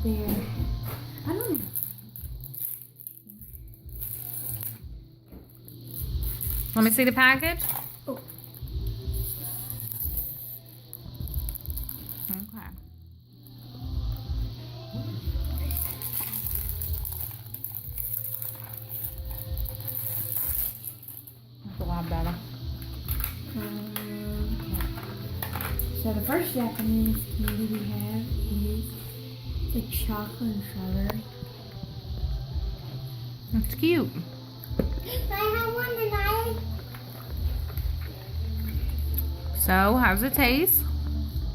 there. I don't know. Let me see the package. Oh. Okay. That's a lot better. So the first Japanese candy we have is the chocolate and strawberry. That's cute. I have one tonight. So, how's it taste?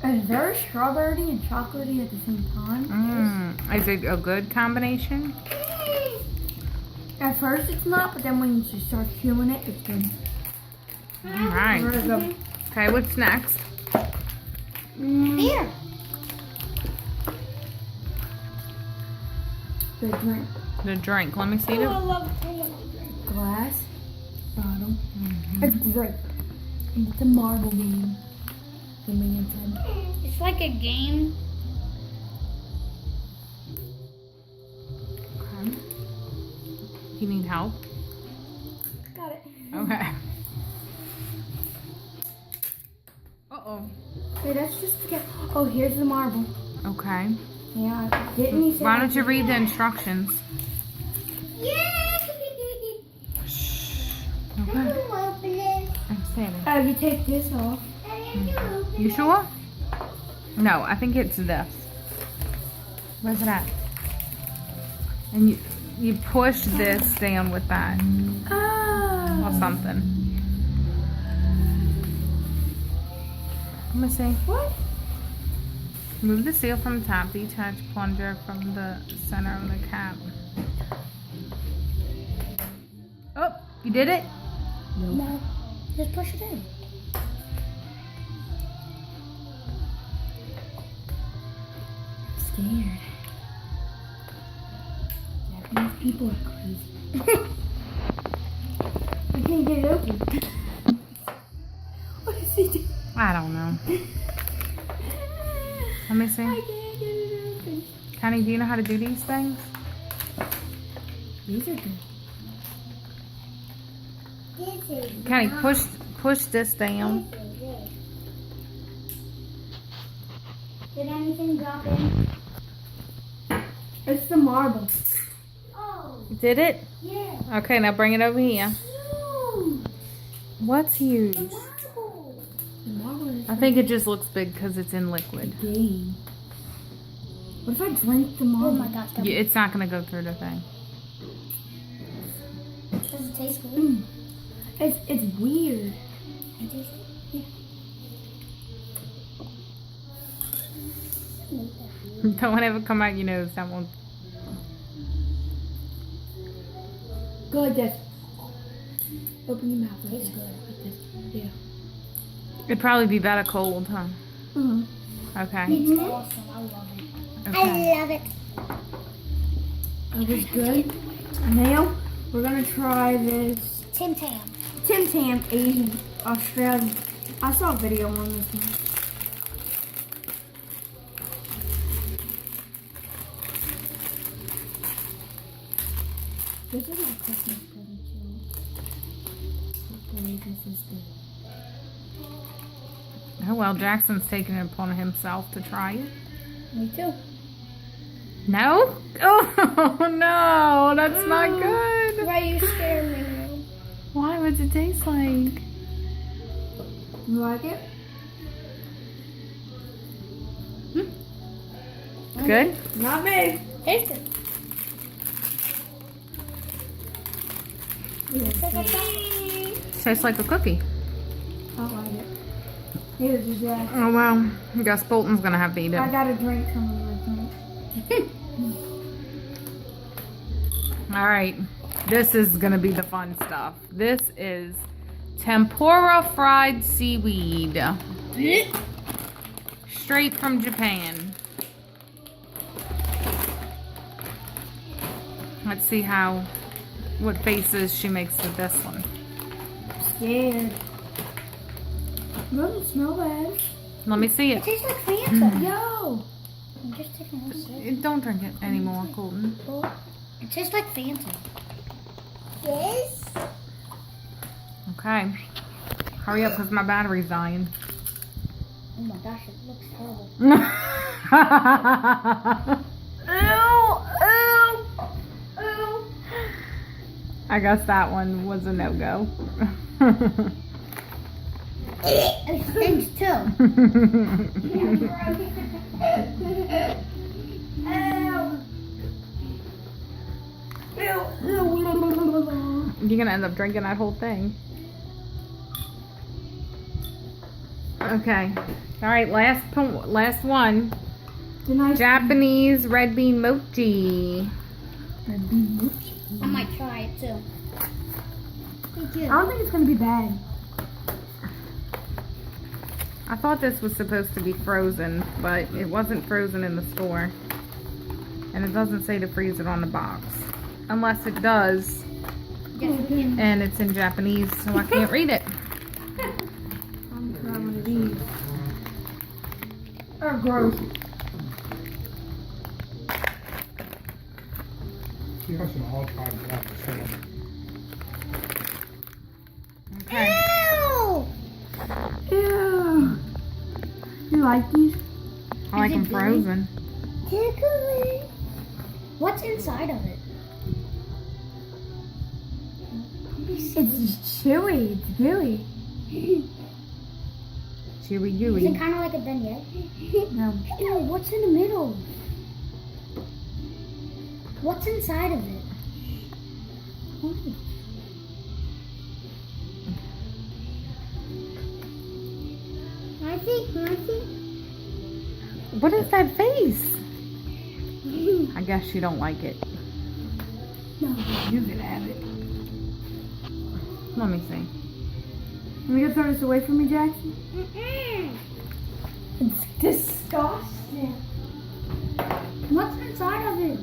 It's very strawberry and chocolatey at the same time. Is it a good combination? At first it's not, but then when you start chewing it, it's good. Alright. Very good. Okay, what's next? Here. The drink. The drink. Let me see Oh, I the. love Glass bottle. It's great. And it's a marble game. The minion said. It's like a game. Okay. You need help? Got it. Okay. Uh-oh. Okay, that's just to get. Oh, here's the marble. Okay. Yeah, didn't he say? Why don't you read the instructions? Yay! Okay. Open it. I'm standing. You take this off. You sure? No, I think it's this. Where's it at? And you push this down with that or something. Let me see. What? Move the seal from the top. Detach plunger from the center of the cap. Oh, you did it? No. Just push it in. I'm scared. Japanese people are crazy. I can't get it open. What is he doing? I don't know. Let me see. I can't get it open. Connie, do you know how to do these things? These are good. This is Connie, push this down. Did anything drop in? It's the marble. Oh, Did it? yeah. Okay, now bring it over here. What's huge? Marble. The marble is I think it just looks big because it's in liquid. a game. What if I drink the marble? Oh my gosh. Yeah, it's not going to go through the thing. Does it taste good? Mm. It's weird. It tastes good. Don't ever come out your nose. That won't. Go like this. Open your mouth. Like Tastes this. good. Like this. Yeah. It'd probably be better cold, huh? Mm-hmm. Okay. It's awesome. I love it. Okay. I love it. That was good. Now we're gonna try this Tim Tam. Tim Tam Asian Australian. I saw a video on this one. This is my Christmas present, too. Hopefully this is good. Oh, well, Jackson's taking it upon himself to try it. Me too. No? Oh, no. That's not good. Why are you scaring me now? Why? What's it taste like? You like it? Good? Not me. Taste it. Tastes like a cookie. I like it. Neither does Jack. Oh, well. I guess Bolton's going to have to eat I it. gotta drink some of my drink. All right. This is going to be the fun stuff. This is tempura fried seaweed. Straight from Japan. Let's see what faces she makes with this one. Scared. Doesn't smell bad. Let me see It it. tastes like Fanta. Yo! just taking a little sip. Don't drink it anymore, Colton. It tastes like Fanta. Yes. Okay. Hurry up, because my battery's dying. Oh my gosh, it looks horrible. I guess that one was a no-go. It stinks too. You're gonna end up drinking that whole thing. Okay. All right, last one. Japanese red bean mochi. Red bean mochi. I might try it too. I don't think it's gonna be bad. I thought this was supposed to be frozen, but it wasn't frozen in the store. And it doesn't say to freeze it on the box. Unless it does. And it's in Japanese, so I can't read it. I'm gonna try one of these. Oh, gross. You have some hard times after summer. Okay. Ew! Ew. You like these? I like them frozen. Tickly. What's inside of it? It's just chewy. It's gooey. Chewy Is gooey. it kind of like a beignet? No. Ew, what's in the middle? What's inside of it? I see. What is that face? I guess you don't like it. No, you can have it. Let me see. Can you throw this away from me, Jackson? Mm-mm. It's disgusting. What's inside of it?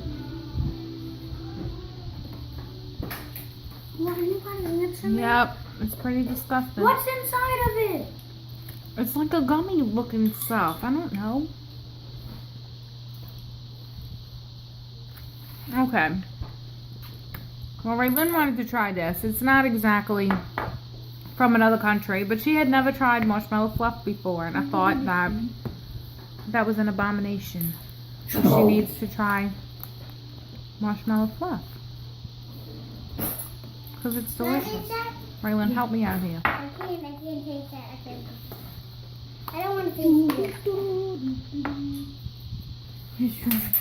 Will anybody answer me? Yep, it's pretty disgusting. What's inside of it? It's like a gummy looking stuff. I don't know. Okay. Well, Raelynn wanted to try this. It's not exactly from another country, but she had never tried marshmallow fluff before, and I thought that was an abomination. So she needs to try marshmallow fluff. Because it's delicious. Raelynn, help me out here. I can't taste that. I don't want to taste it. Just try it.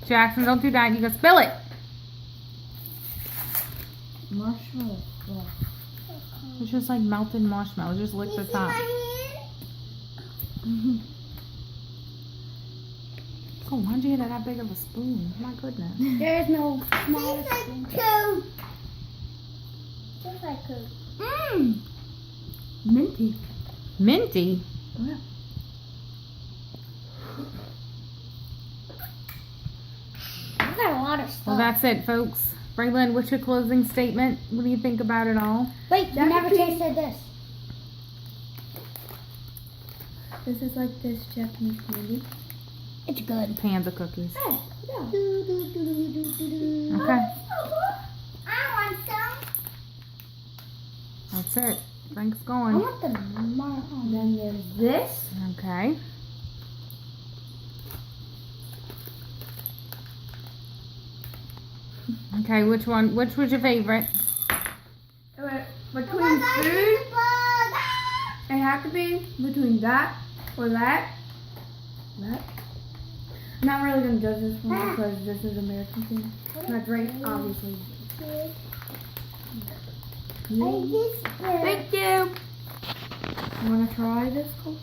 Jackson, don't do that. You can spill it. Marshmallow fluff. It's just like melted marshmallow. Just lick the top. Oh, why'd you get that big of a spoon? My goodness. There is no small spoon. Tastes like Coke. Mmm. Minty. Minty? Yeah. I've got a lot of stuff. Well, that's it, folks. Raelynn, what's your closing statement? What do you think about it all? Wait, you never tasted this. This is like this Japanese candy. It's good. Panda cookies. Yeah. Okay. I want some. That's it. Frank's I going. want the marshmallow. Then there's this. Okay. Okay, which one? Which was your favorite? Between food, it had to be between that or that. That. I'm not really gonna judge this one because this is American food. My drink, obviously. Thank you. You wanna try this, Cole?